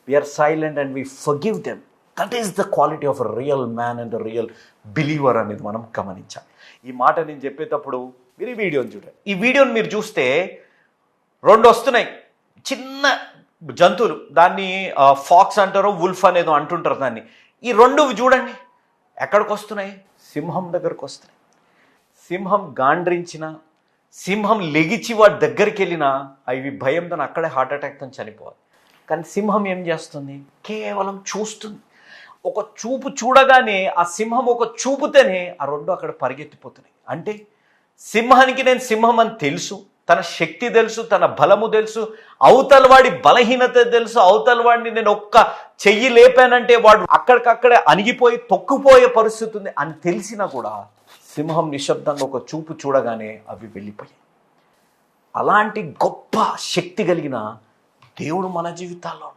we are silent and we forgive them. That is the quality of a real man and a real believer అనేది మనం గమనించాలి. ఈ మాట నేను చెప్పేటప్పుడు మీరు ఈ వీడియోని చూడండి. ఈ వీడియోని మీరు చూస్తే రెండు వస్తున్నాయి చిన్న జంతువులు, దాన్ని ఫాక్స్ అంటారో వుల్ఫ్ అనేదో అంటుంటారు దాన్ని. ఈ రెండు చూడండి ఎక్కడికి వస్తున్నాయి, సింహం దగ్గరకు వస్తున్నాయి. సింహం గాండ్రించిన, సింహం లెగిచి వాడి దగ్గరికి వెళ్ళినా అవి భయంతో అక్కడే హార్ట్ అటాక్తో చనిపోవాలి. కానీ సింహం ఏం చేస్తుంది, కేవలం చూస్తుంది. ఒక చూపు చూడగానే ఆ సింహం ఒక చూపుతేనే ఆ రెండు అక్కడ పరిగెత్తిపోతున్నాయి. అంటే సింహానికి నేను సింహం అని తెలుసు, తన శక్తి తెలుసు, తన బలము తెలుసు, అవతల వాడి బలహీనత తెలుసు. అవతల వాడిని నేను ఒక్క చెయ్యి లేపానంటే వాడు అక్కడికక్కడే అణిగిపోయి తొక్కుపోయే పరిస్థితి ఉంది అని తెలిసినా కూడా సింహం నిశ్శబ్దంగా ఒక చూపు చూడగానే అవి వెళ్ళిపోయాయి. అలాంటి గొప్ప శక్తి కలిగిన దేవుడు మన జీవితాల్లో